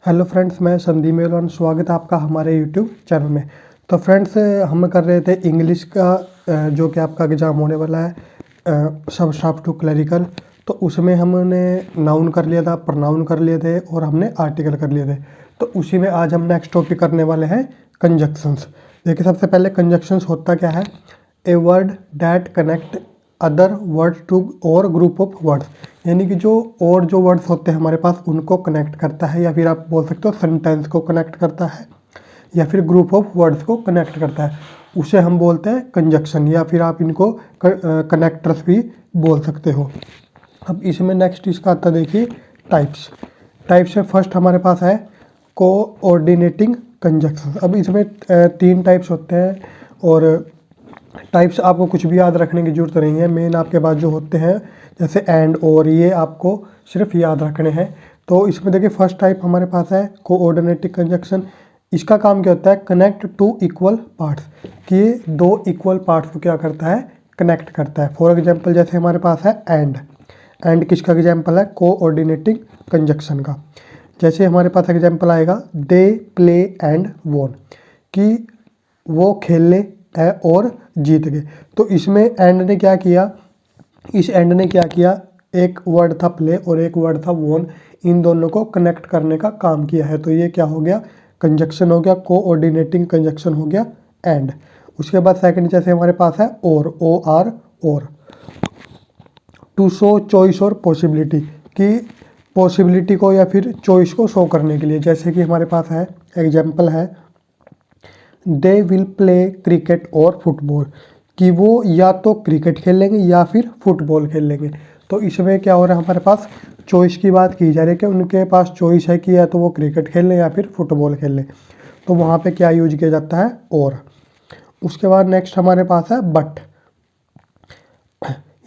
Hello friends, मैं संदीप मेहरवान। स्वागत है आपका हमारे यूट्यूब चैनल में। तो फ्रेंड्स, हम कर रहे थे इंग्लिश का जो कि आपका एग्ज़ाम होने वाला है सब टू क्लरिकल। तो उसमें हमने नाउन कर लिया था, प्रनाउन कर लिए थे और हमने आर्टिकल कर लिए थे। तो उसी में आज हम नेक्स्ट टॉपिक करने वाले हैं कंजक्शंस। देखिए, सबसे पहले कंजक्शंस होता क्या है? A word that connect other word too और ग्रुप ऑफ वर्ड्स, यानी कि जो और जो वर्ड्स होते हैं हमारे पास उनको कनेक्ट करता है, या फिर आप बोल सकते हो सेंटेंस को कनेक्ट करता है, या फिर ग्रुप ऑफ वर्ड्स को कनेक्ट करता है। उसे हम बोलते हैं कंजक्शन, या फिर आप इनको कनेक्टर्स भी बोल सकते हो। अब इसमें नेक्स्ट इसका आता देखिए टाइप्स। टाइप्स में फर्स्ट हमारे पास है कोऑर्डिनेटिंग कंजक्शन। अब इसमें तीन टाइप्स होते हैं, और टाइप्स आपको कुछ भी याद रखने की ज़रूरत नहीं है। मेन आपके पास जो होते हैं जैसे एंड और, ये आपको सिर्फ याद रखने हैं। तो इसमें देखिए फर्स्ट टाइप हमारे पास है कोऑर्डिनेटिंग कंजक्शन। इसका काम क्या होता है? कनेक्ट टू इक्वल पार्ट्स, कि ये दो इक्वल पार्ट्स को क्या करता है? कनेक्ट करता है। फॉर एग्जाम्पल जैसे हमारे पास है एंड। एंड किसका एग्जाम्पल है? कोऑर्डिनेटिंग कंजक्शन का। जैसे हमारे पास एग्जाम्पल आएगा दे प्ले एंड वॉन, कि वो खेलने है और जीत गए। तो इसमें एंड ने क्या किया? इस एंड ने क्या किया? एक वर्ड था प्ले और एक वर्ड था वॉन, इन दोनों को कनेक्ट करने का काम किया है। तो ये क्या हो गया? कंजक्शन हो गया, कोऑर्डिनेटिंग कंजक्शन हो गया एंड। उसके बाद सेकंड जैसे हमारे पास है और, ओ आर और, टू शो चॉइस और पॉसिबिलिटी, कि पॉसिबिलिटी को या फिर चॉइस को शो करने के लिए। जैसे कि हमारे पास है एग्जाम्पल है दे विल प्ले क्रिकेट और फुटबॉल, कि वो या तो क्रिकेट खेल लेंगे या फिर फुटबॉल खेल लेंगे। तो इसमें क्या हो रहा है? हमारे पास चॉइस की बात की जा रही है कि उनके पास चॉइस है कि या तो वो क्रिकेट खेल लें या फिर फुटबॉल खेल लें। तो वहाँ पे क्या यूज किया जाता है? और। उसके बाद नेक्स्ट हमारे पास है बट।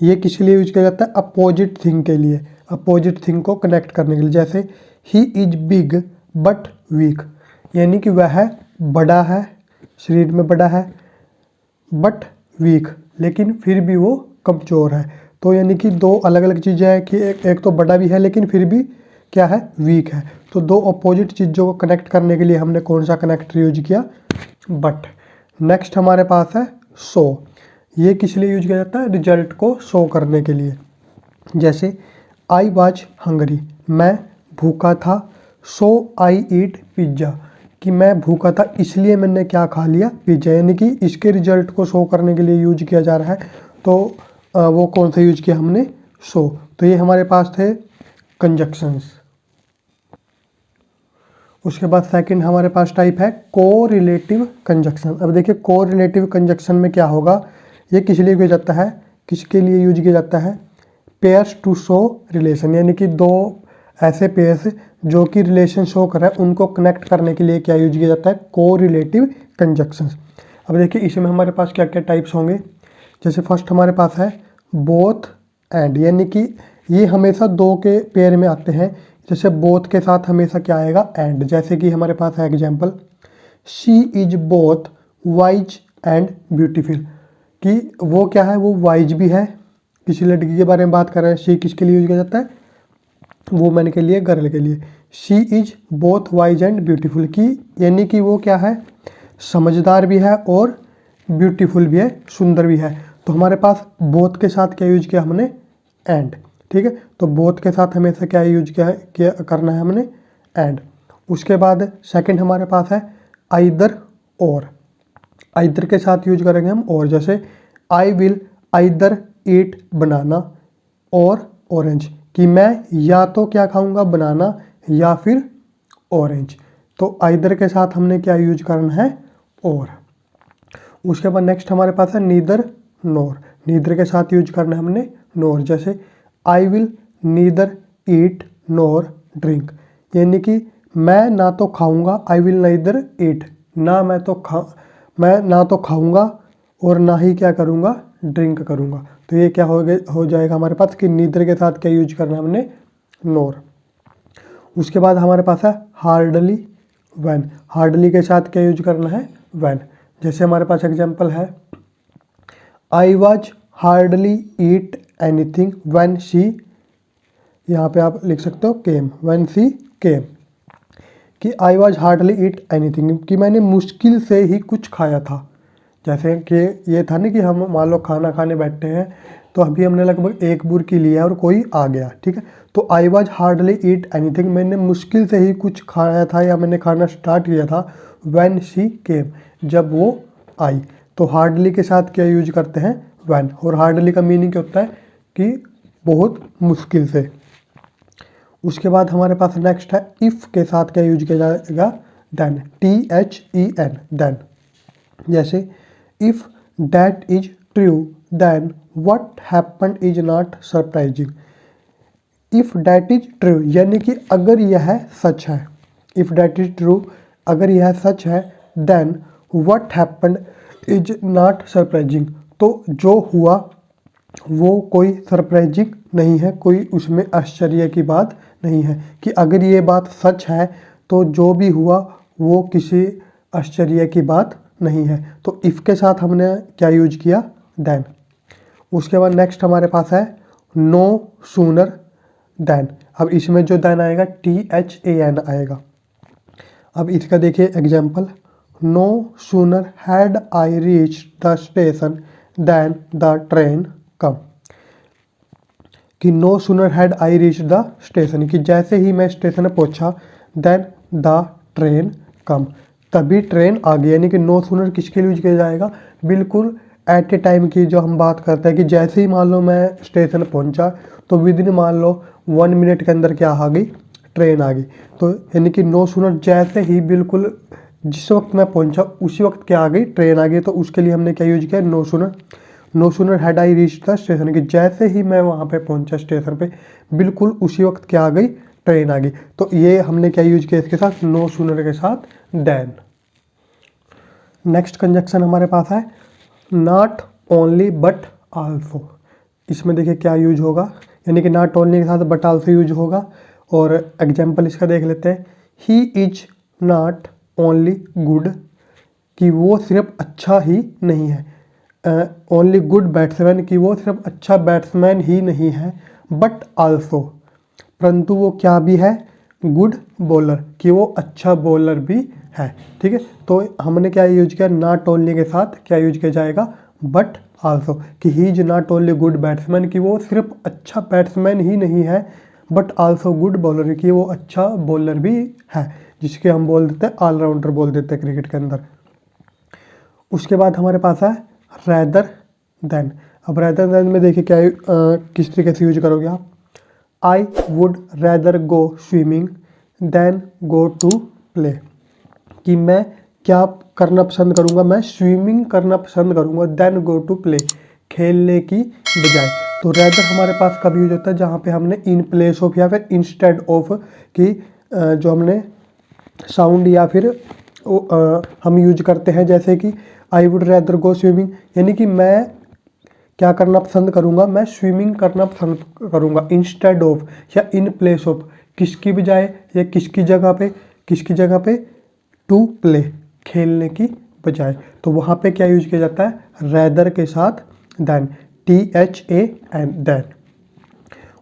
ये किस लिए यूज किया जाता है? अपोजिट थिंग के लिए, अपोजिट थिंग को कनेक्ट करने के लिए। जैसे he is big but weak, यानी कि वह बड़ा है, शरीर में बड़ा है, बट वीक, लेकिन फिर भी वो कमज़ोर है। तो यानी कि दो अलग अलग चीज़ें हैं, कि एक तो बड़ा भी है लेकिन फिर भी क्या है? वीक है। तो दो अपोजिट चीज़ों को कनेक्ट करने के लिए हमने कौन सा कनेक्टर यूज किया? बट। नेक्स्ट हमारे पास है सो। ये किस लिए यूज किया जाता है? रिजल्ट को शो करने के लिए। जैसे आई वॉज हंगरी, मैं भूखा था, सो आई ईट पिज्ज़ा, कि मैं भूखा था इसलिए मैंने क्या खा लिया? पिज्ज़ा। यानी कि इसके रिजल्ट को शो करने के लिए यूज किया जा रहा है। तो वो कौन सा यूज किया हमने? सो। तो ये हमारे पास थे कंजक्शंस। उसके बाद सेकंड हमारे पास टाइप है कोरिलेटिव कंजक्शन। अब देखिए कोरिलेटिव कंजक्शन में क्या होगा? ये किस लिए किया जाता है? किसके लिए यूज किया जाता है? पेयर्स टू शो रिलेशन, यानी कि दो ऐसे पेयर्स जो कि रिलेशन शो कर रहा है उनको कनेक्ट करने के लिए क्या यूज किया जाता है? Correlative conjunctions. अब देखिए इसमें हमारे पास क्या क्या टाइप्स होंगे। जैसे फर्स्ट हमारे पास है बोथ एंड, यानी कि ये हमेशा दो के पेयर में आते हैं। जैसे बोथ के साथ हमेशा क्या आएगा? एंड। जैसे कि हमारे पास है example she is both wise and beautiful, कि वो क्या है? वो वाइज भी है। किसी लड़की के बारे में बात कर रहे हैं। शी किसके लिए यूज किया जाता है? वुमेन के लिए, गर्ल के लिए। She is both wise and beautiful, की यानी कि वो क्या है? समझदार भी है और ब्यूटीफुल भी है, सुंदर भी है। तो हमारे पास बोथ के साथ क्या यूज किया हमने? एंड। ठीक है, तो बोथ के साथ हमेशा क्या यूज किया करना है हमने? एंड। उसके बाद सेकंड हमारे पास है आइदर और। आइदर के साथ यूज करेंगे हम और। जैसे आई विल आइदर ईट बनाना और ऑरेंज, कि मैं या तो क्या खाऊंगा? बनाना या फिर ऑरेंज। तो आइदर के साथ हमने क्या यूज करना है? और। उसके बाद नेक्स्ट हमारे पास है नीदर नोर। नीदर के साथ यूज करना है हमने नोर। जैसे I will neither eat NOR drink, यानी कि मैं ना तो खाऊंगा, आई विल नीदर ईट, मैं ना तो खाऊंगा और ना ही क्या करूंगा? ड्रिंक करूंगा। तो ये क्या हो जाएगा हमारे पास कि नीदर के साथ क्या यूज करना है हमने? नोर। उसके बाद हमारे पास है हार्डली व्हेन। हार्डली के साथ क्या यूज करना है? व्हेन। जैसे हमारे पास एग्जांपल है I was hardly eat anything when she, यहाँ पे आप लिख सकते हो केम, व्हेन शी केम, कि I was hardly eat anything, कि मैंने मुश्किल से ही कुछ खाया था। जैसे कि ये था ना कि हम मान लो खाना खाने बैठे हैं, तो अभी हमने लगभग एक बुर्की लिया और कोई आ गया, ठीक है। तो I was hardly eat anything, मैंने मुश्किल से ही कुछ खाया था या मैंने खाना स्टार्ट किया था। व्हेन शी केम, जब वो आई। तो हार्डली के साथ क्या यूज करते हैं, व्हेन। और हार्डली का मीनिंग क्या होता है कि बहुत मुश्किल से। उसके बाद हमारे पास नेक्स्ट है इफ़ के साथ क्या यूज किया जाएगा, देन, THEN, देन। जैसे if that is true then what happened is not surprising. If that is true यानी कि अगर यह सच है, इफ़ दैट इज ट्रू, अगर यह सच है, then what happened is not surprising, तो जो हुआ वो कोई सरप्राइजिंग नहीं है, कोई उसमें आश्चर्य की बात नहीं है। कि अगर ये बात सच है तो जो भी हुआ वो किसी आश्चर्य की बात नहीं है। तो इफ़ के साथ हमने क्या यूज किया, देन। उसके बाद नेक्स्ट हमारे पास है नो सूनर देन। अब इसमें जो देन आएगा THAN आएगा। अब इसका देखिए example, no sooner had I reach the station then the train come. कि no sooner had I reach the station, कि जैसे ही मैं स्टेशन में पहुंचा, देन द ट्रेन कम, तभी ट्रेन आ गई। यानी कि नो सूनर किसके लिए यूज किया जाएगा, बिल्कुल एट ए टाइम की जो हम बात करते हैं कि जैसे ही मान लो मैं स्टेशन पहुंचा तो विद इन मान लो 1 मिनट के अंदर क्या आ गई, ट्रेन आ गई। तो यानी कि नो सूनर जैसे ही, बिल्कुल जिस वक्त मैं पहुंचा उसी वक्त क्या आ गई, ट्रेन आ गई। तो उसके लिए हमने क्या यूज किया, no sooner. No sooner had I reach the station, कि जैसे ही मैं वहाँ पे पहुंचा स्टेशन पे, बिल्कुल उसी वक्त क्या आ गई, ट्रेन आ गई। तो ये हमने क्या यूज किया इसके साथ, नो सूनर के साथ देन। नेक्स्ट कंजक्शन हमारे पास है नॉट ओनली बट आल्सो। इसमें देखिए क्या यूज होगा, यानी कि नॉट ओनली के साथ बट आल्सो यूज होगा। और एग्जाम्पल इसका देख लेते हैं, he is not only good, कि वो सिर्फ अच्छा ही नहीं है। ओनली गुड बैट्समैन, कि वो सिर्फ अच्छा बैट्समैन ही नहीं है, बट आल्सो, परंतु वो क्या भी है, गुड बॉलर, कि वो अच्छा बॉलर भी है। ठीक है, तो हमने क्या यूज किया, नॉट ओनली के साथ क्या यूज किया जाएगा, बट आल्सो, कि he is not only good batsman, कि वो सिर्फ अच्छा बैट्समैन ही नहीं है, बट आल्सो गुड बॉलर, कि वो अच्छा बॉलर भी है, जिसके हम बोल देते हैं ऑलराउंडर बोल देते हैं क्रिकेट के अंदर। उसके बाद हमारे पास है रैदर देन। अब रैदर देन में देखिए क्या किस तरीके से यूज करोगे आप, I would rather go swimming than go to play, कि मैं क्या करना पसंद करूँगा, मैं स्विमिंग करना पसंद करूँगा, देन गो टू प्ले, खेलने की बजाय। तो रैदर हमारे पास कब यूज होता है, जहाँ पे हमने इन प्लेस ऑफ या फिर इंस्टेड ऑफ की जो हमने साउंड या फिर हम यूज करते हैं, जैसे कि आई वुड रैदर गो स्विमिंग, यानी कि मैं क्या करना पसंद करूँगा, मैं स्विमिंग करना पसंद करूँगा, इंस्टेड ऑफ या इन प्लेस ऑफ, किसकी बजाय या किसकी जगह पे, टू प्ले, खेलने की बजाय। तो वहाँ पे क्या यूज किया जाता है, रैदर के साथ देन, THAN देन।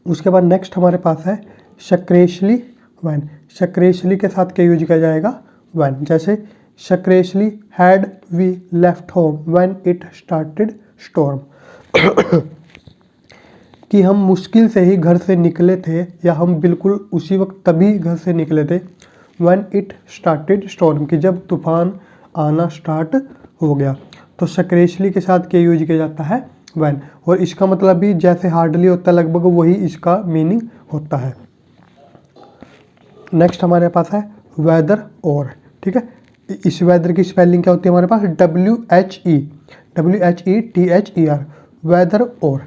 उसके बाद नेक्स्ट हमारे पास है शक्रेशली व्हेन। शक्रेशली के साथ क्या यूज किया जाएगा, व्हेन। जैसे scarcely had we left home when it started storm, कि हम मुश्किल से ही घर से निकले थे, या हम बिल्कुल उसी वक्त तभी घर से निकले थे, व्हेन इट स्टार्टेड स्टॉर्म, कि जब तूफान आना स्टार्ट हो गया। तो शक्रेशली के साथ क्या यूज किया जाता है, व्हेन। और इसका मतलब भी जैसे हार्डली होता है लगभग वही इसका मीनिंग होता है। नेक्स्ट हमारे पास है वेदर और। ठीक है, इस वेदर की स्पेलिंग क्या होती है हमारे पास, WHETHER, वेदर और।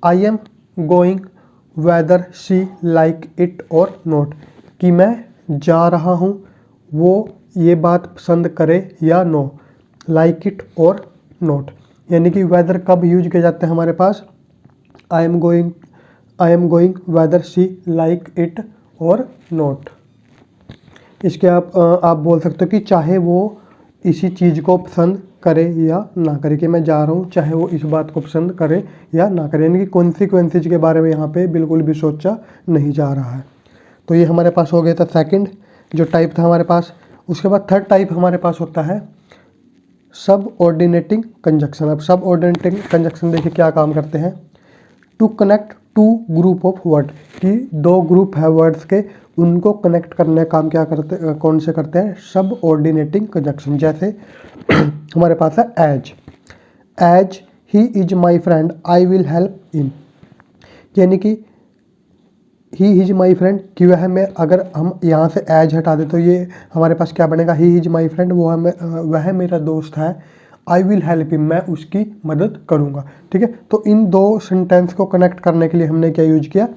आई am going whether she like it और नोट, कि मैं जा रहा हूँ वो ये बात पसंद करे या नो, लाइक इट और नोट। यानी कि वेदर कब यूज किया जाता है हमारे पास, I am going whether she like it और नोट। इसके आप बोल सकते हो कि चाहे वो इसी चीज़ को पसंद करे या ना करे, कि मैं जा रहा हूँ चाहे वो इस बात को पसंद करे या ना करे, यानी कि कॉन्सिक्वेंसेज के बारे में यहाँ पे बिल्कुल भी सोचा नहीं जा रहा है। तो ये हमारे पास हो गया था सेकंड। जो टाइप था हमारे पास। उसके बाद थर्ड टाइप हमारे पास होता है सबऑर्डिनेटिंग कंजक्शन। अब सबऑर्डिनेटिंग कंजक्शन देखिए क्या काम करते हैं। To connect two group of word, कि दो ग्रुप है वर्ड्स के, उनको कनेक्ट करने का काम क्या करते, कौन से करते हैं, सबऑर्डिनेटिंग कंजक्शन। जैसे हमारे पास है as he is my friend I will help him, यानी कि ही इज माई फ्रेंड कि वह मैं, अगर हम यहाँ से एज हटा दे तो ये हमारे पास क्या बनेगा, ही इज माई फ्रेंड, वह मेरा दोस्त है। आई विल हेल्प हिम, मैं उसकी मदद करूँगा। ठीक है, तो इन दो सेंटेंस को कनेक्ट करने के लिए हमने क्या यूज किया,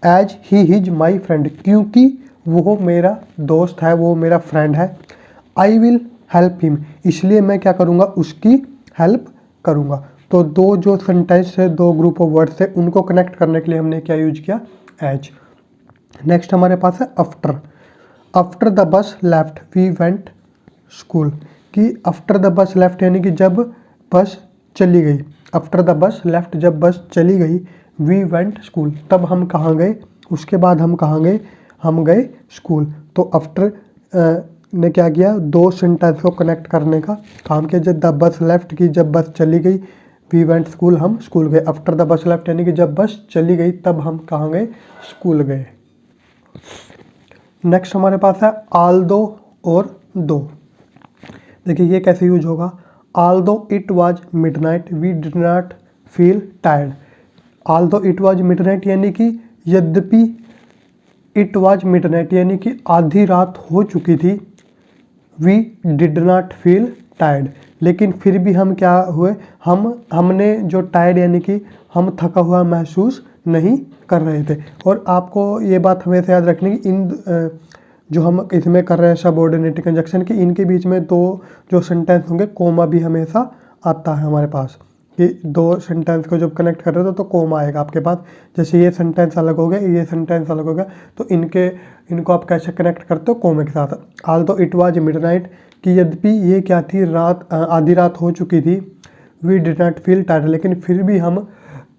as he is my friend, क्योंकि वो मेरा दोस्त है, वो मेरा फ्रेंड है। आई विल हेल्प हिम, इसलिए मैं क्या करूँगा, उसकी हेल्प करूँगा। तो दो जो सेंटेंस है, दो ग्रुप ऑफ वर्ड्स है, उनको कनेक्ट करने के लिए हमने क्या यूज किया, एज। नेक्स्ट हमारे पास है after the bus left we went school, कि आफ्टर द बस लेफ्ट यानी कि जब बस चली गई। आफ्टर द बस लेफ्ट, जब बस चली गई, वी वेंट स्कूल, तब हम कहाँ गए, उसके बाद हम कहाँ गए, हम गए स्कूल। तो आफ्टर ने क्या किया, दो सेंटेंस को कनेक्ट करने का काम किया। जब द बस लेफ्ट की जब बस चली गई, वी वेंट स्कूल, हम स्कूल गए। आफ्टर द बस लेफ्ट यानी कि जब बस चली गई तब हम कहाँ गए, स्कूल गए। नेक्स्ट हमारे पास है आल दो और दो। देखिए ये कैसे यूज होगा, although it was midnight we did not feel tired. Although it was midnight यानी कि यद्यपि, इट वॉज मिडनाइट यानी कि आधी रात हो चुकी थी, we did not feel tired, लेकिन फिर भी हम क्या हुए, हमने जो टायर्ड यानी कि हम थका हुआ महसूस नहीं कर रहे थे। और आपको ये बात हमेशा याद रखनी कि इन जो हम इसमें कर रहे हैं सबऑर्डिनेट कंजक्शन की, इनके बीच में दो जो सेंटेंस होंगे, कोमा भी हमेशा आता है हमारे पास, कि दो सेंटेंस को जब कनेक्ट कर रहे हो तो कोमा आएगा आपके पास। जैसे ये सेंटेंस अलग हो गया, ये सेंटेंस अलग हो गया, तो इनको आप कैसे कनेक्ट करते हो, कोमे के साथ। आल दो इट वाज मिडनाइट, कि यद्यपि ये क्या थी, रात, आधी रात हो चुकी थी, we did not feel tired, लेकिन फिर भी हम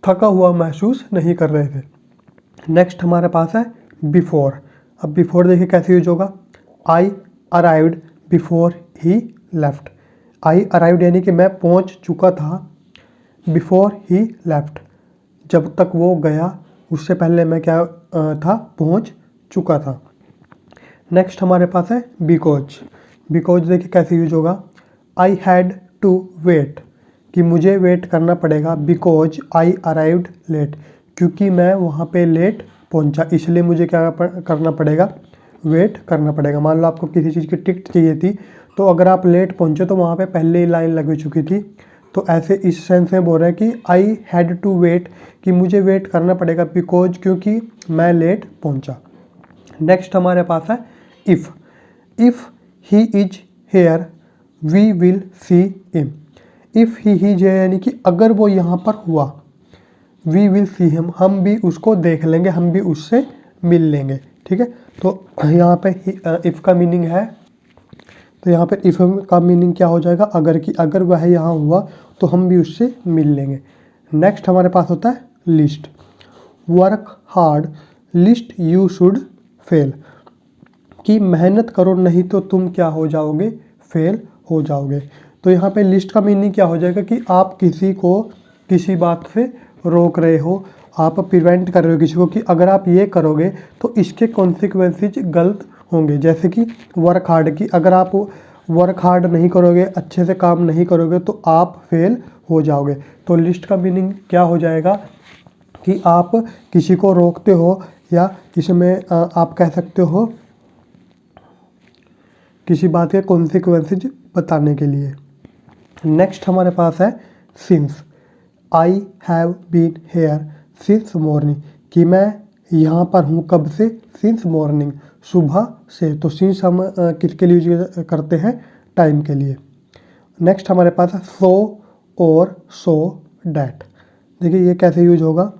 थका हुआ महसूस नहीं कर रहे थे। नेक्स्ट हमारे पास है बिफोर। अब बिफोर देखिए कैसे यूज होगा, आई arrived before he left. I arrived यानी कि मैं पहुंच चुका था, बिफोर ही लेफ्ट, जब तक वो गया उससे पहले मैं क्या था, पहुंच चुका था। नेक्स्ट हमारे पास है बिकॉज। बिकॉज देखिए कैसे यूज होगा, आई हैड टू वेट, कि मुझे वेट करना पड़ेगा, बिकॉज आई अराइव्ड लेट, क्योंकि मैं वहाँ पे लेट पहुँचा, इसलिए मुझे क्या करना पड़ेगा, वेट करना पड़ेगा। मान लो आपको किसी चीज़ की टिकट चाहिए थी, तो अगर आप लेट पहुँचे तो वहाँ पे पहले ही लाइन लगी चुकी थी। तो ऐसे इस सेंस में बोल रहे हैं कि आई हैड टू वेट, कि मुझे वेट करना पड़ेगा, बिकॉज क्योंकि मैं लेट पहुँचा। नेक्स्ट हमारे पास है if he is here we will see him. If he is here यानी कि अगर वो यहाँ पर हुआ, वी विल सी हिम, हम भी उसको देख लेंगे, हम भी उससे मिल लेंगे। ठीक है, तो यहाँ पे इफ़ का मीनिंग है, तो यहाँ पे इफ़ का मीनिंग क्या हो जाएगा, अगर, कि अगर वह यहाँ हुआ तो हम भी उससे मिल लेंगे। नेक्स्ट हमारे पास होता है list. Work hard list you should fail, कि मेहनत करो नहीं तो तुम क्या हो जाओगे, फेल हो जाओगे। तो यहाँ पे लिस्ट का मीनिंग क्या हो जाएगा, कि आप किसी को किसी बात से रोक रहे हो, आप प्रिवेंट कर रहे हो किसी को, कि अगर आप ये करोगे तो इसके कॉन्सिक्वेंसेज गलत होंगे। जैसे कि वर्क हार्ड, की अगर आप वर्क हार्ड नहीं करोगे, अच्छे से काम नहीं करोगे तो आप फेल हो जाओगे। तो लिस्ट का मीनिंग क्या हो जाएगा, कि आप किसी को रोकते हो, या इसमें आप कह सकते हो किसी बात के कॉन्सिक्वेंसेज बताने के लिए। नेक्स्ट हमारे पास है since. I have been here since morning, कि मैं यहाँ पर हूँ कब से, सिंस मॉर्निंग, सुबह से। तो सिंस हम किसके लिए यूज करते हैं, टाइम के लिए। नेक्स्ट हमारे पास है सो और सो डैट। देखिए ये कैसे यूज होगा,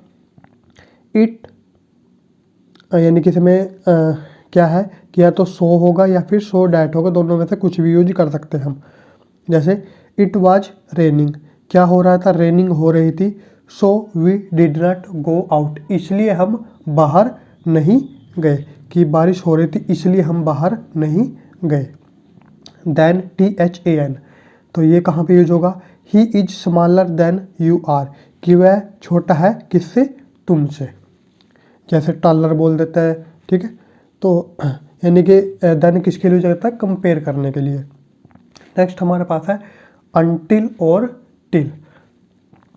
इट यानी कि इसमें क्या है, कि या तो सो होगा या फिर सो डैट होगा, दोनों में से कुछ भी यूज कर सकते हैं हम। जैसे इट वाज रेनिंग, क्या हो रहा था, रेनिंग हो रही थी, so we did not go out, इसलिए हम बाहर नहीं गए, कि बारिश हो रही थी इसलिए हम बाहर नहीं गए। देन THAN, तो ये कहाँ पे यूज होगा? He is smaller than you are, कि वह छोटा है किससे? तुमसे। जैसे टॉलर बोल देता है, ठीक है। तो यानी कि देन किसके लिए यूज होता है? कंपेयर करने के लिए। नेक्स्ट हमारे पास है अनटिल और टिल।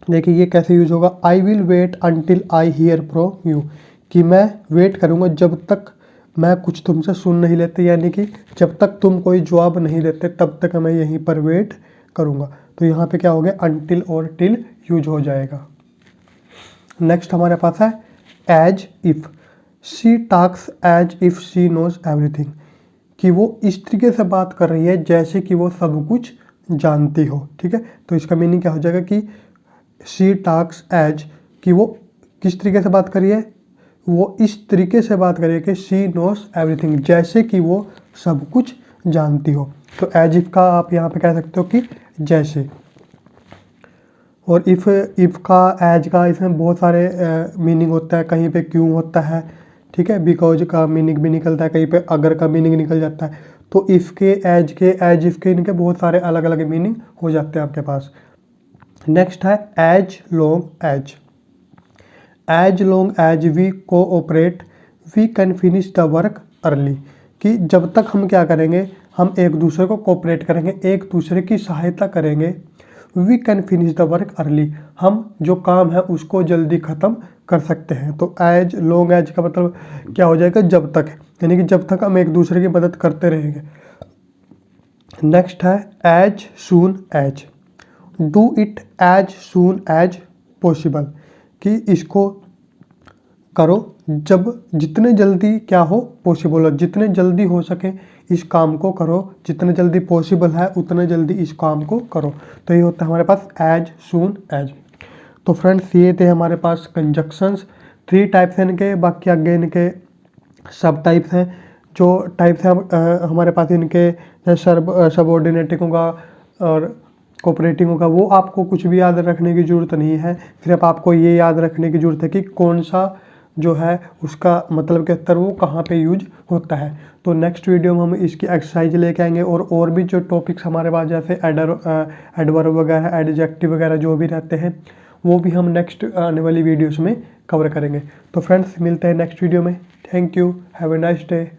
देखिए ये कैसे यूज होगा? I will wait until I hear from you, कि मैं वेट करूँगा जब तक मैं कुछ तुमसे सुन नहीं लेते, यानी कि जब तक तुम कोई जवाब नहीं देते तब तक मैं यहीं पर वेट करूँगा। तो यहाँ पे क्या हो गया? अनटिल और टिल यूज हो जाएगा। नेक्स्ट हमारे पास है as if. She talks as if she knows everything, कि वो इस तरीके से बात कर रही है जैसे कि वो सब कुछ जानती हो, ठीक है। तो इसका मीनिंग क्या हो जाएगा कि शी टॉक्स एज, कि वो किस तरीके से बात कर रही है? वो इस तरीके से बात कर रही है कि शी नोज एवरीथिंग, जैसे कि वो सब कुछ जानती हो। तो एज इफ का आप यहाँ पे कह सकते हो कि जैसे। और इफ़ का एज का इसमें बहुत सारे मीनिंग होता है। कहीं पे क्यों होता है, ठीक है, बिकॉज का मीनिंग भी निकलता है, कहीं पे अगर का मीनिंग निकल जाता है। तो इफ़ के, एज इफ़ के, इनके बहुत सारे अलग अलग मीनिंग हो जाते हैं आपके पास। नेक्स्ट है as long as. As long as we cooperate we can finish the work early, कि जब तक हम क्या करेंगे? हम एक दूसरे को कोऑपरेट करेंगे, एक दूसरे की सहायता करेंगे। We can finish the work early, हम जो काम है उसको जल्दी ख़त्म कर सकते हैं। तो एज लॉन्ग एज का मतलब क्या हो जाएगा? जब तक, यानी कि जब तक हम एक दूसरे की मदद करते रहेंगे। नेक्स्ट है as soon as. Do it as soon as possible, कि इसको करो जब जितने जल्दी क्या हो? पॉसिबल हो, जितने जल्दी हो सके इस काम को करो, जितने जल्दी पॉसिबल है उतने जल्दी इस काम को करो। तो ये होता है हमारे पास एज सून एज। तो फ्रेंड्स ये थे हमारे पास कंजक्शंस। 3 टाइप्स हैं इनके, बाकी आगे इनके सब टाइप्स हैं। जो टाइप्स हैं हमारे पास इनके, सबऑर्डिनेटिंग होगा और कोऑपरेटिंग होगा, वो आपको कुछ भी याद रखने की ज़रूरत नहीं है। सिर्फ आपको ये याद रखने की ज़रूरत है कि कौन सा जो है उसका मतलब के अंतर वो कहाँ पे यूज होता है। तो नेक्स्ट वीडियो में हम इसकी एक्सरसाइज लेके आएंगे और भी जो टॉपिक्स हमारे पास जैसे एडवर्ब वगैरह, एडजेक्टिव वगैरह जो भी रहते हैं वो भी हम नेक्स्ट आने वाली वीडियोस में कवर करेंगे। तो फ्रेंड्स मिलते हैं नेक्स्ट वीडियो में। Thank you, have a nice day.